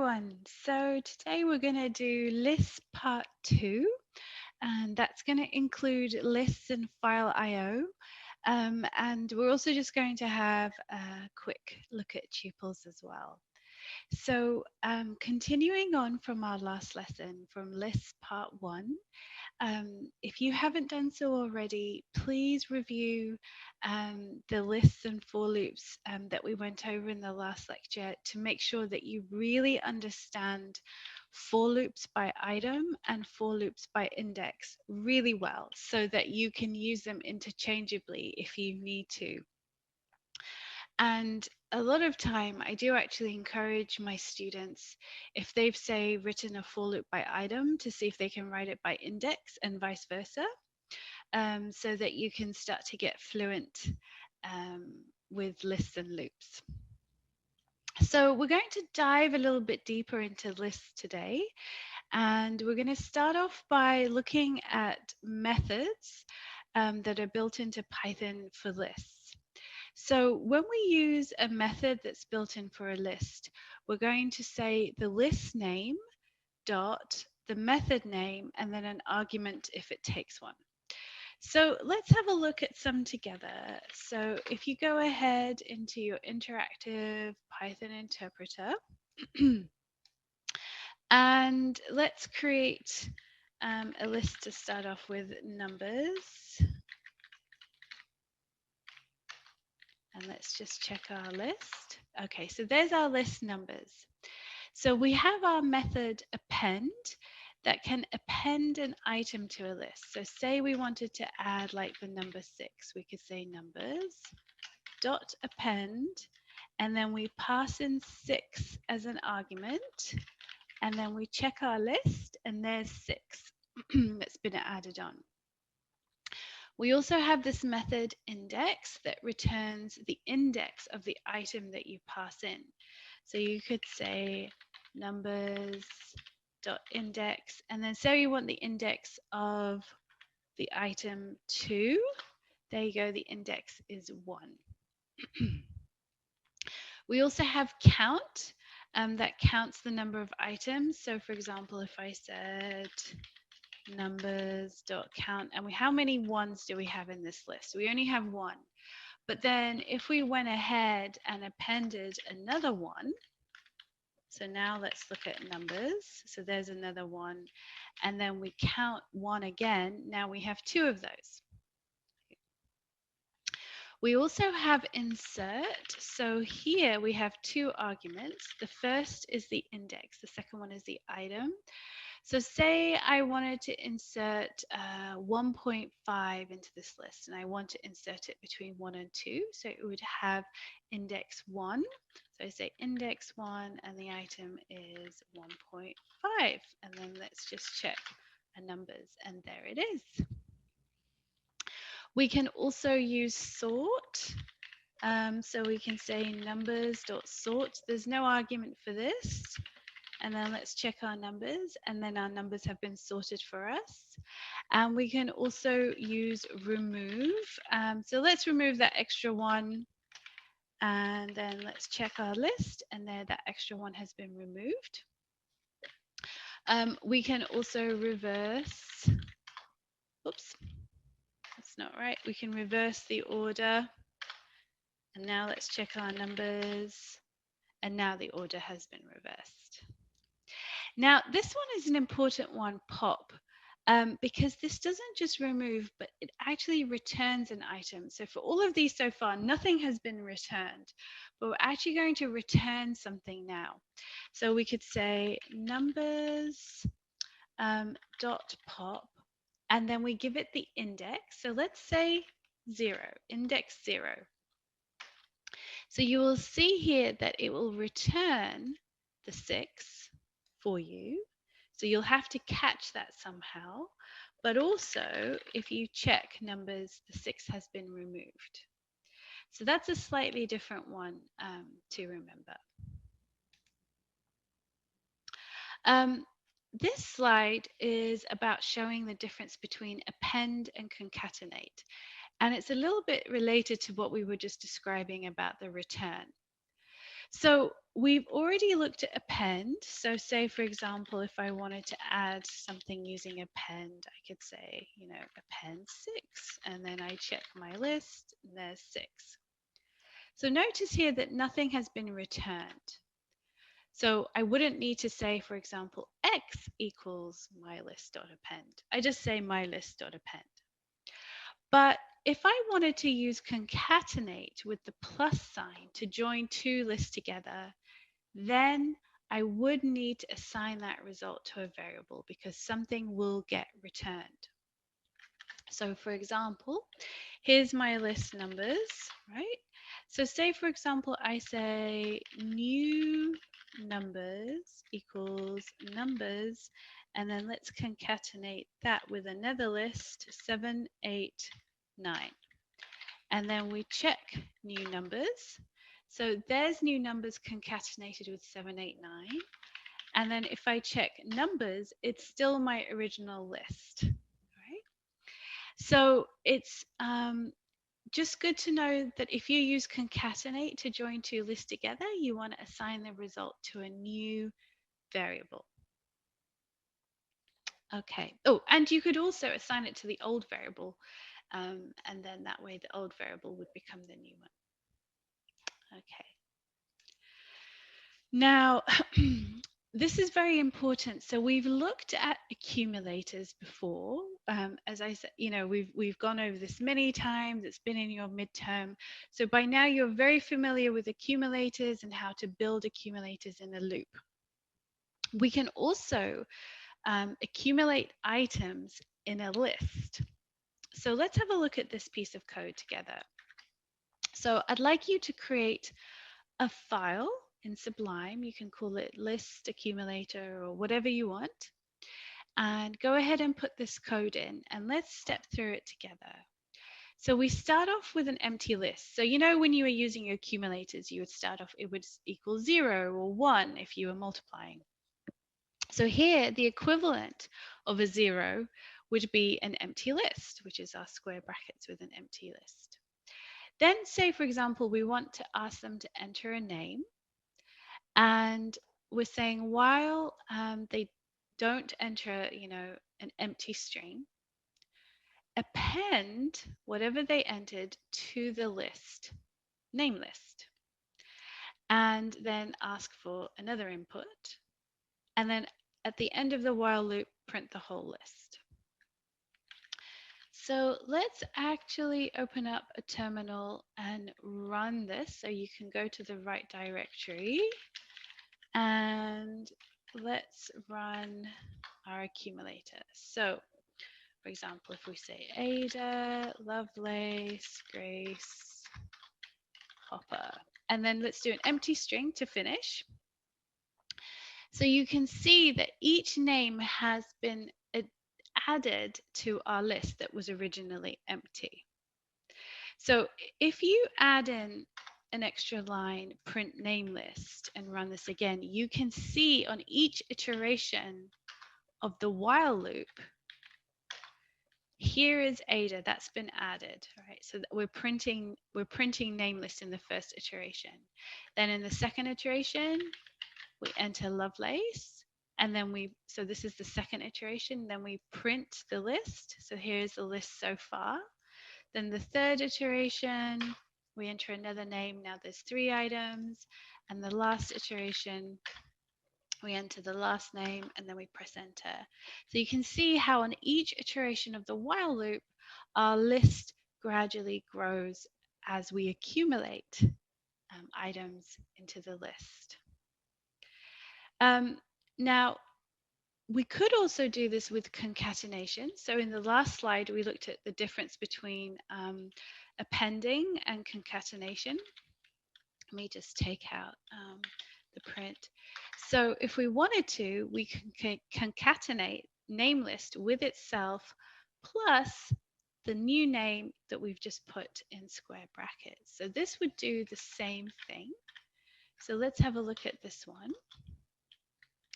everyone. So today we're going to do list part 2, and that's going to include lists and file IO. And we're also just going to have a quick look at tuples as well. So continuing on from our last lesson from lists part 1, if you haven't done so already, please review the lists and for loops that we went over in the last lecture to make sure that you really understand for loops by item and for loops by index really well so that you can use them interchangeably if you need to. And a lot of time, I do actually encourage my students, if they've, say, written a for loop by item, to see if they can write it by index and vice versa, so that you can start to get fluent with lists and loops. So we're going to dive a little bit deeper into lists today. And we're going to start off by looking at methods that are built into Python for lists. So when we use a method that's built in for a list, we're going to say the list name dot the method name and then an argument if it takes one. So let's have a look at some together. So if you go ahead into your interactive Python interpreter, and let's create a list to start off with numbers. And let's just check our list. Okay, so there's our list numbers. So we have our method append that can append an item to a list. So say we wanted to add like the number 6, we could say numbers dot append, and then we pass in 6 as an argument, and then we check our list, and there's 6 that's been added on. We also have this method index that returns the index of the item that you pass in. So you could say numbers.index, and then say you want the index of the item 2. There you go, the index is 1. We also have count that counts the number of items. So for example, if I said numbers.count, and how many ones do we have in this list? We only have 1. But then if we went ahead and appended another 1, so now let's look at numbers. So there's another 1, and then we count 1 again. Now we have 2 of those. We also have insert. So here we have 2 arguments. The first is the index. The second one is the item. So say I wanted to insert 1.5 into this list, and I want to insert it between 1 and 2. So it would have index 1. So I say index 1, and the item is 1.5. And then let's just check our numbers, and there it is. We can also use sort. So we can say numbers.sort. There's no argument for this. And then let's check our numbers, and then our numbers have been sorted for us. And we can also use remove. So let's remove that extra 1, and then let's check our list, and there that extra 1 has been removed. We can also reverse. Oops, that's not right. We can reverse the order. And now let's check our numbers, and now the order has been reversed. Now, this one is an important one, pop, because this doesn't just remove, but it actually returns an item. So for all of these so far, nothing has been returned, but we're actually going to return something now. So we could say numbers dot pop, and then we give it the index. So let's say 0, index 0. So you will see here that it will return the 6 for you. So you'll have to catch that somehow. But also, if you check numbers, the 6 has been removed. So that's a slightly different one to remember. This slide is about showing the difference between append and concatenate. And it's a little bit related to what we were just describing about the return. So we've already looked at append. So say, for example, if I wanted to add something using append, I could say, append 6, and then I check my list, and there's 6. So notice here that nothing has been returned. So I wouldn't need to say, for example, x equals mylist.append. I just say mylist.append. But if I wanted to use concatenate with the plus sign to join two lists together, then I would need to assign that result to a variable because something will get returned. So for example, here's my list numbers, right? So say, for example, I say new numbers equals numbers, and then let's concatenate that with another list, 7, 8, 9. And then we check new numbers. So there's new numbers concatenated with 7, 8, 9. And then if I check numbers, it's still my original list, right? So it's just good to know that if you use concatenate to join two lists together, you want to assign the result to a new variable. Okay. Oh, and you could also assign it to the old variable, and then that way the old variable would become the new one. Okay. Now, this is very important. So we've looked at accumulators before. As I said, we've gone over this many times. It's been in your midterm. So by now you're very familiar with accumulators and how to build accumulators in a loop. We can also accumulate items in a list. So let's have a look at this piece of code together. So I'd like you to create a file in Sublime. You can call it list accumulator or whatever you want. And go ahead and put this code in and let's step through it together. So we start off with an empty list. So when you were using your accumulators, you would start off, it would equal 0 or 1 if you were multiplying. So here, the equivalent of a 0 would be an empty list, which is our square brackets with an empty list. Then say, for example, we want to ask them to enter a name. And we're saying while they don't enter, an empty string, append whatever they entered to the list, name list, and then ask for another input. And then at the end of the while loop, print the whole list. So let's actually open up a terminal and run this so you can go to the right directory. And let's run our accumulator. So, for example, if we say Ada, Lovelace, Grace, Hopper, and then let's do an empty string to finish. So you can see that each name has been added to our list that was originally empty. So if you add in an extra line, print name list, and run this again, you can see on each iteration of the while loop, here is Ada, that's been added, right? So that we're printing name list in the first iteration. Then in the second iteration, we enter Lovelace, and then so this is the second iteration, then we print the list. So here's the list so far. Then the third iteration, we enter another name. Now there's 3 items. And the last iteration, we enter the last name and then we press enter. So you can see how on each iteration of the while loop, our list gradually grows as we accumulate items into the list. Now, we could also do this with concatenation. So in the last slide, we looked at the difference between appending and concatenation. Let me just take out the print. So if we wanted to, we can concatenate name list with itself plus the new name that we've just put in square brackets. So this would do the same thing. So let's have a look at this one.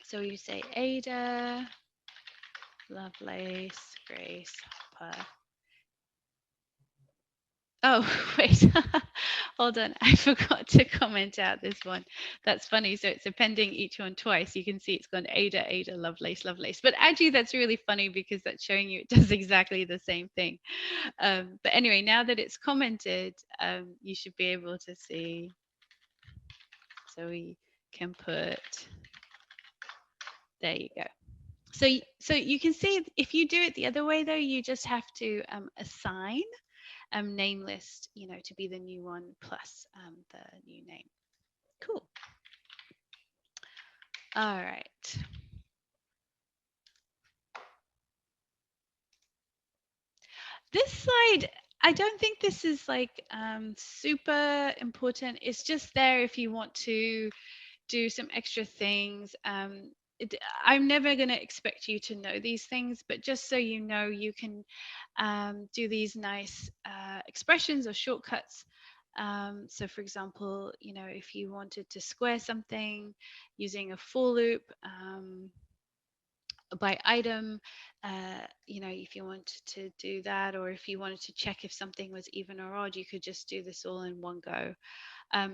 So you say Ada, Lovelace, Grace, Hopper. Oh, wait. Hold on. I forgot to comment out this one. That's funny. So it's appending each one twice. You can see it's gone Ada, Ada, Lovelace, Lovelace. But actually, that's really funny because that's showing you it does exactly the same thing. But anyway, now that it's commented, you should be able to see. So we can put, there you go. So you can see if you do it the other way, though, you just have to assign name list, to be the new one plus the new name. Cool. All right. This slide, I don't think this is like super important. It's just there if you want to do some extra things. I'm never going to expect you to know these things, but just so you know, you can do these nice expressions or shortcuts. So for example, if you wanted to square something using a for loop, by item, if you wanted to do that, or if you wanted to check if something was even or odd, you could just do this all in one go.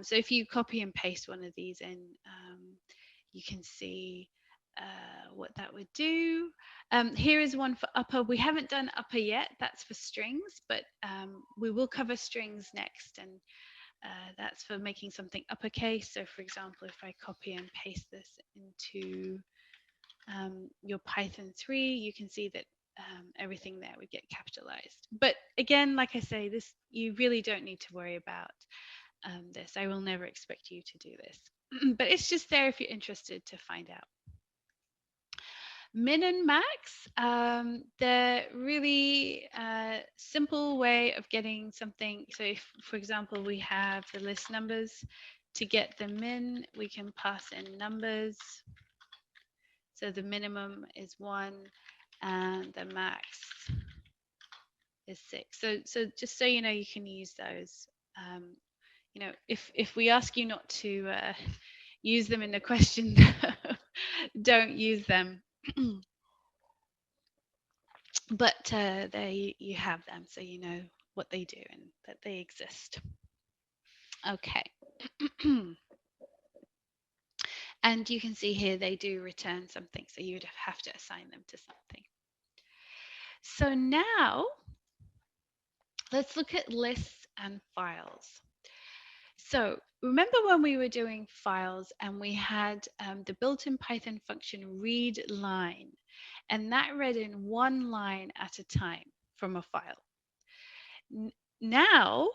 So if you copy and paste one of these in, you can see what that would do. Here is one for upper. We haven't done upper yet. That's for strings, but we will cover strings next, and that's for making something uppercase. So for example, if I copy and paste this into your Python 3, you can see that everything there would get capitalized. But again, like I say, this, you really don't need to worry about this. I will never expect you to do this, but it's just there if you're interested to find out. Min and max, they're really simple way of getting something. So if, for example, we have the list numbers, to get the min, we can pass in numbers. So the minimum is 1 and the max is 6. So just so you know, you can use those. If we ask you not to use them in the question, don't use them. But there you have them, so you know what they do and that they exist. Okay. And you can see here they do return something, so you'd have to assign them to something. So now let's look at lists and files. So remember when we were doing files and we had the built-in Python function read line, and that read in one line at a time from a file. Now,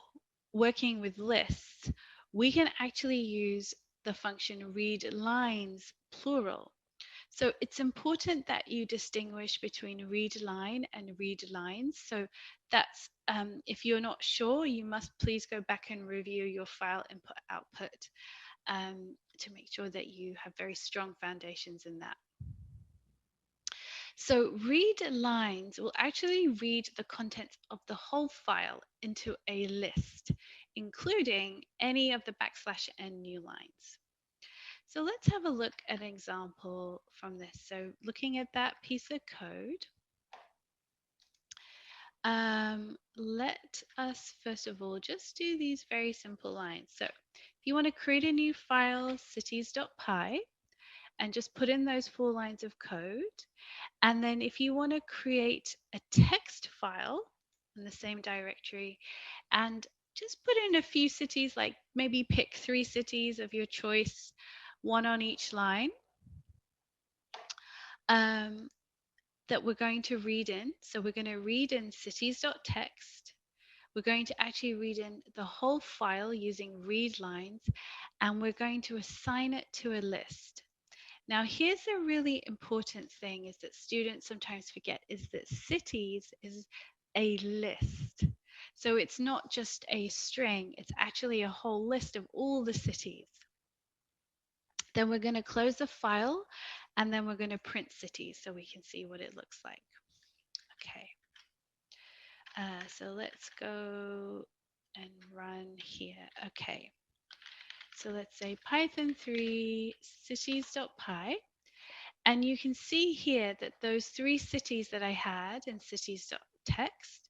working with lists, we can actually use the function read lines plural. So it's important that you distinguish between read line and read lines. So that's, if you're not sure, you must please go back and review your file input output to make sure that you have very strong foundations in that. So read lines will actually read the contents of the whole file into a list, including any of the /n new lines. So let's have a look at an example from this. So looking at that piece of code, let us first of all just do these very simple lines. So if you want to create a new file, cities.py, and just put in those 4 lines of code. And then if you want to create a text file in the same directory and just put in a few cities, like maybe pick 3 cities of your choice, 1 on each line, that we're going to read in. So we're going to read in cities.txt. We're going to actually read in the whole file using read lines, and we're going to assign it to a list. Now, here's a really important thing is that students sometimes forget is that cities is a list. So it's not just a string, it's actually a whole list of all the cities. Then we're going to close the file, and then we're going to print cities so we can see what it looks like. Okay. So let's go and run here. Okay. So let's say Python 3 cities.py. And you can see here that those 3 cities that I had in cities.txt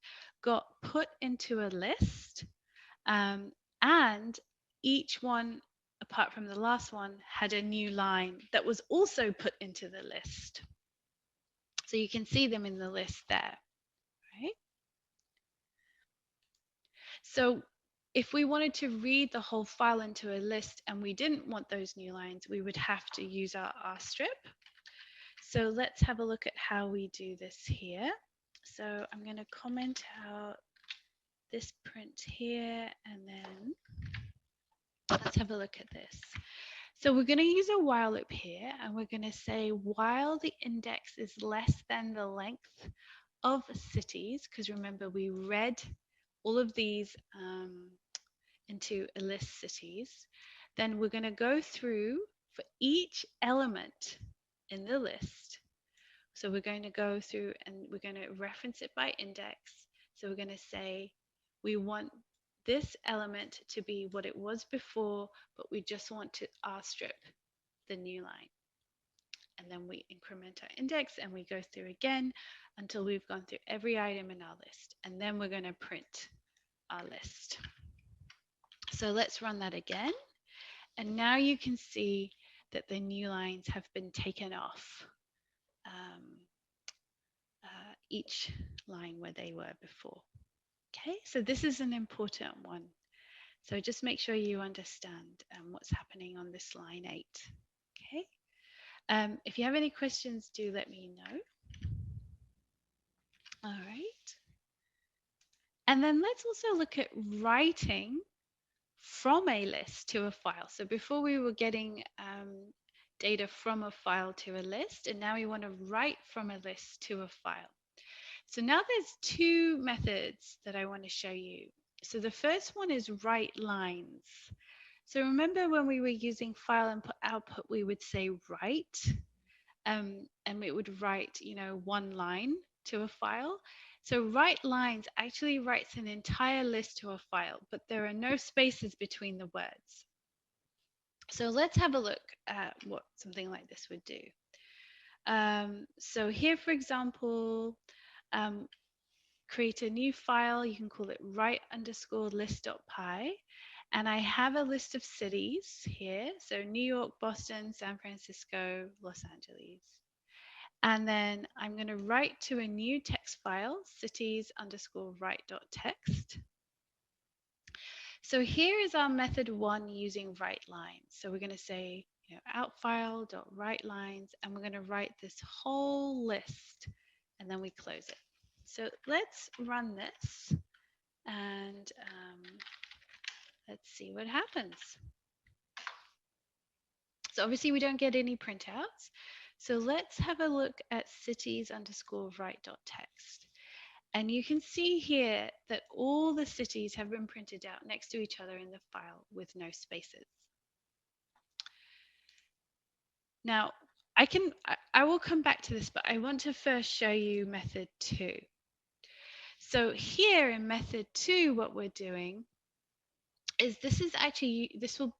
got put into a list, and each one, apart from the last one, had a new line that was also put into the list. So you can see them in the list there, right? So if we wanted to read the whole file into a list and we didn't want those new lines, we would have to use our R strip. So let's have a look at how we do this here. So I'm going to comment out this print here, and then let's have a look at this. So we're going to use a while loop here, and we're going to say while the index is less than the length of cities, because remember we read all of these into a list cities, then we're going to go through for each element in the list. So we're going to go through and we're going to reference it by index. So we're going to say we want this element to be what it was before, but we just want to R strip the new line. And then we increment our index and we go through again until we've gone through every item in our list. And then we're going to print our list. So let's run that again. And now you can see that the new lines have been taken off each line where they were before. Okay, so this is an important one. So just make sure you understand what's happening on this line 8. Okay, if you have any questions, do let me know. All right. And then let's also look at writing from a list to a file. So before we were getting data from a file to a list, and now we want to write from a list to a file. So now there's two methods that I want to show you. So the first one is write lines. So remember when we were using file input output, we would say write, and it would write, one line to a file. So write lines actually writes an entire list to a file, but there are no spaces between the words. So let's have a look at what something like this would do. So here, for example, create a new file. You can call it write_list.py. And I have a list of cities here. So New York, Boston, San Francisco, Los Angeles. And then I'm going to write to a new text file, cities_write.txt. So here is our method 1 using write lines. So we're going to say, outfile.writelines, and we're going to write this whole list, and then we close it. So let's run this, and let's see what happens. So obviously we don't get any printouts. So let's have a look at cities_write.txt. And you can see here that all the cities have been printed out next to each other in the file with no spaces. Now, I will come back to this, but I want to first show you method 2. So here in method 2, what we're doing is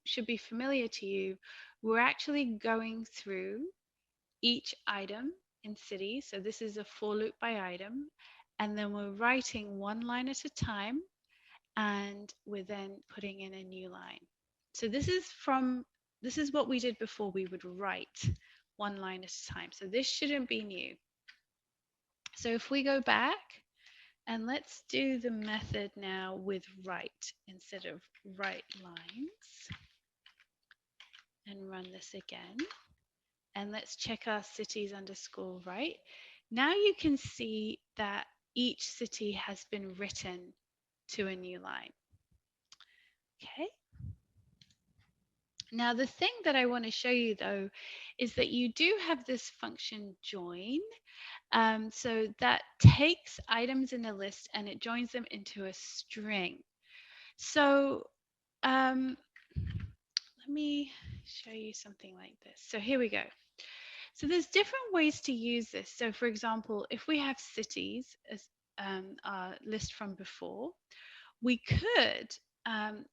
should be familiar to you. We're actually going through each item in city. So this is a for loop by item. And then we're writing one line at a time, and we're then putting in a new line. So this is what we did before. We would write one line at a time. So this shouldn't be new. So if we go back and let's do the method now with write instead of write lines, and run this again. And let's check our cities_write. Now you can see that each city has been written to a new line. Okay. Now the thing that I want to show you though is that you do have this function join. So that takes items in a list and it joins them into a string. So let me show you something like this. So here we go. So there's different ways to use this. So for example, if we have cities as our list from before, we could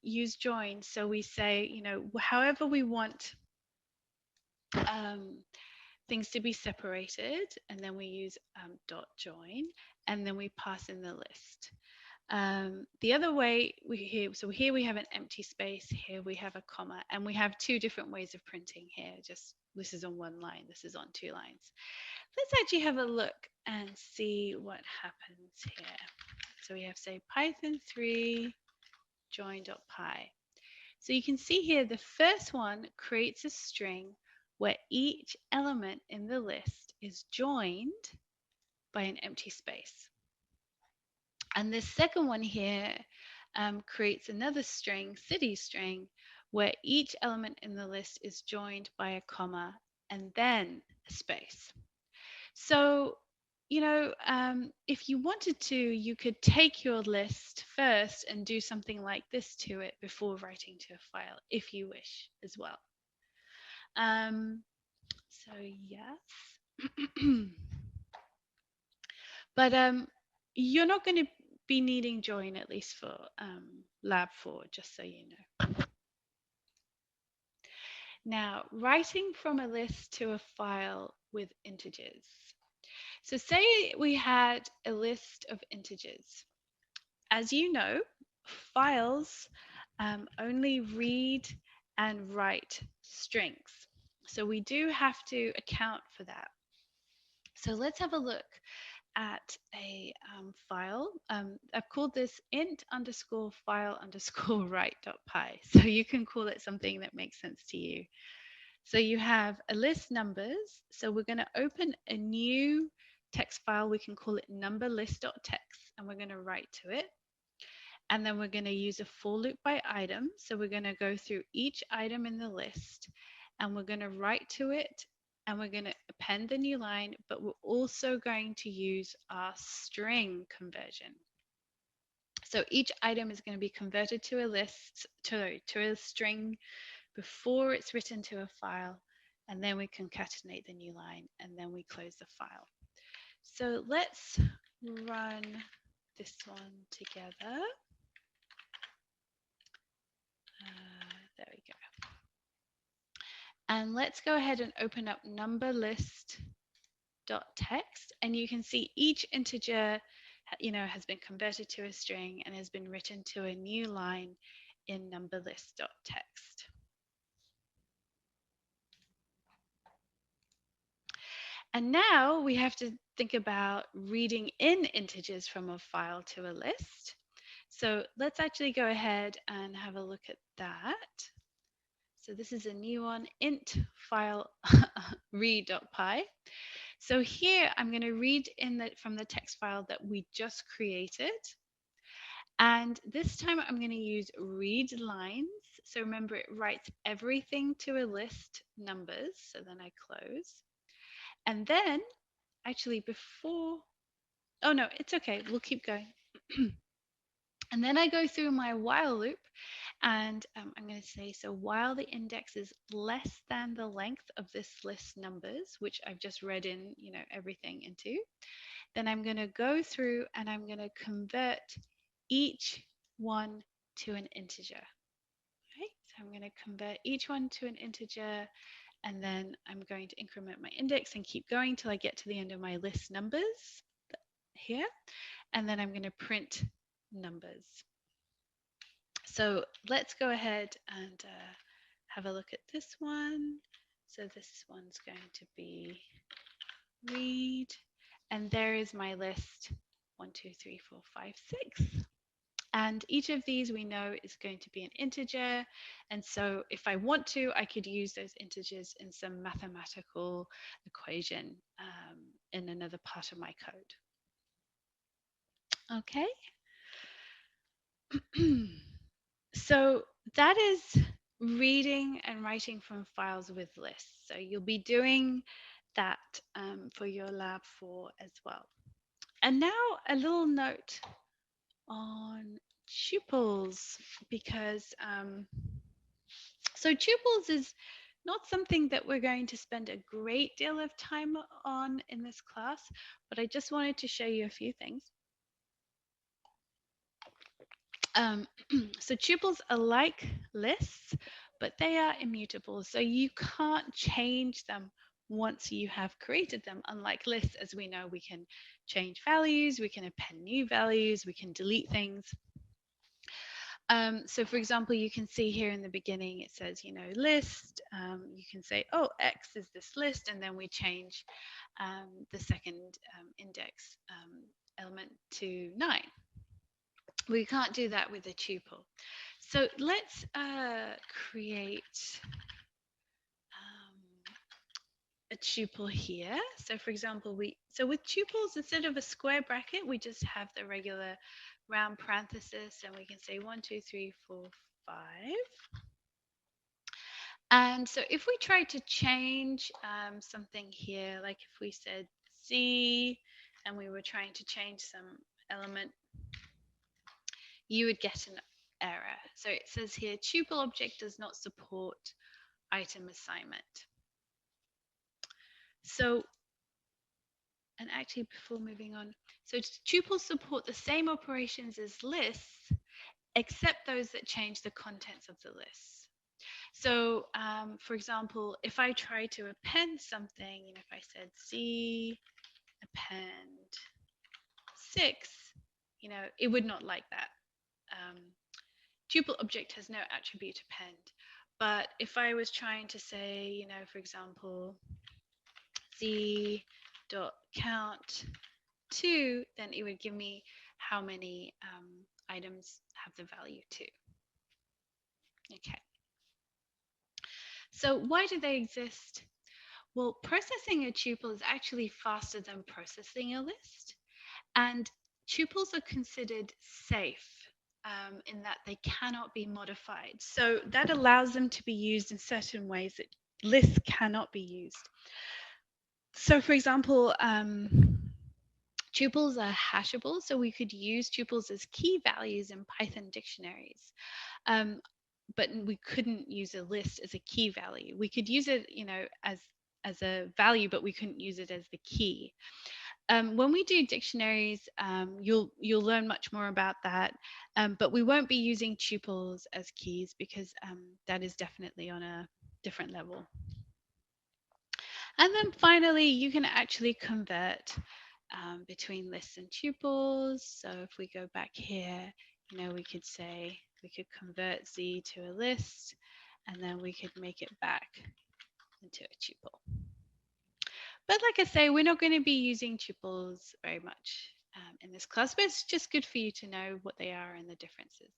use join. So we say, however we want things to be separated, and then we use dot join, and then we pass in the list. The other way so here we have an empty space, here we have a comma, and we have two different ways of printing here. Just this is on one line, this is on two lines. Let's actually have a look and see what happens here. So we have, say, Python 3 join.py. So you can see here the first one creates a string where each element in the list is joined by an empty space. And this second one here creates another string, city string, where each element in the list is joined by a comma and then a space. So, you know, if you wanted to, you could take your list first and do something like this to it before writing to a file, if you wish as well. So yes. But you're not going to be needing join, at least for lab 4, just so you know. Now, writing from a list to a file with integers. So say we had a list of integers. As you know, files only read and write strings. So we do have to account for that. So let's have a look at a file. I've called this int underscore file underscore write.py. So you can call it something that makes sense to you. So you have a list numbers. So we're going to open a new text file. We can call it numberlist.txt, and we're going to write to it. And then we're going to use a for loop by item. So we're going to go through each item in the list, and we're going to write to it, and we're going to append the new line, but we're also going to use our string conversion. So each item is going to be converted to a list, to a string before it's written to a file, and then we concatenate the new line, and then we close the file. So let's run this one together. There we go. And let's go ahead and open up numberlist.txt, and you can see each integer, has been converted to a string and has been written to a new line in numberlist.txt. And now we have to think about reading in integers from a file to a list. So let's actually go ahead and have a look at that. So this is a new one, int file read.py. So here I'm going to read from the text file that we just created. And this time I'm going to use read lines. So remember, it writes everything to a list numbers. So then I close. And then actually oh no, it's okay. We'll keep going. And then I go through my while loop, and I'm going to say, so while the index is less than the length of this list numbers, which I've just read in, everything into, then I'm going to go through and I'm going to convert each one to an integer. Okay, so I'm going to convert each one to an integer, and then I'm going to increment my index and keep going till I get to the end of my list numbers here, and then I'm going to print numbers. So let's go ahead and have a look at this one. So this one's going to be read, and there is my list 1, 2, 3, 4, 5, 6. And each of these we know is going to be an integer. And so if I want to, I could use those integers in some mathematical equation in another part of my code. Okay. So that is reading and writing from files with lists. So you'll be doing that for your lab 4 as well. And now a little note on tuples, because so tuples is not something that we're going to spend a great deal of time on in this class, but I just wanted to show you a few things. So tuples are like lists, but they are immutable. So you can't change them once you have created them. Unlike lists, as we know, we can change values, we can append new values, we can delete things. So for example, you can see here in the beginning, it says, list. You can say, oh, X is this list, and then we change the second index element to 9. We can't do that with a tuple. So let's create a tuple here. So for example, with tuples, instead of a square bracket, we just have the regular round parenthesis, and we can say 1, 2, 3, 4, 5. And so if we try to change something here, like if we said Z and we were trying to change some element, you would get an error. So it says here, tuple object does not support item assignment. So, and actually before moving on, so tuples support the same operations as lists, except those that change the contents of the list. So, for example, if I try to append something, if I said Z append 6, it would not like that. Tuple object has no attribute append. But if I was trying to say, for example, Z dot count 2, then it would give me how many items have the value 2. Okay. So why do they exist? Well, processing a tuple is actually faster than processing a list. And tuples are considered safe in that they cannot be modified. So that allows them to be used in certain ways that lists cannot be used. So for example, tuples are hashable, so we could use tuples as key values in Python dictionaries. But we couldn't use a list as a key value. We could use it, as a value, but we couldn't use it as the key. When we do dictionaries, you'll learn much more about that, but we won't be using tuples as keys because that is definitely on a different level. And then finally, you can actually convert between lists and tuples. So if we go back here, we could say we could convert Z to a list, and then we could make it back into a tuple. But like I say, we're not going to be using tuples very much in this class, but it's just good for you to know what they are and the differences.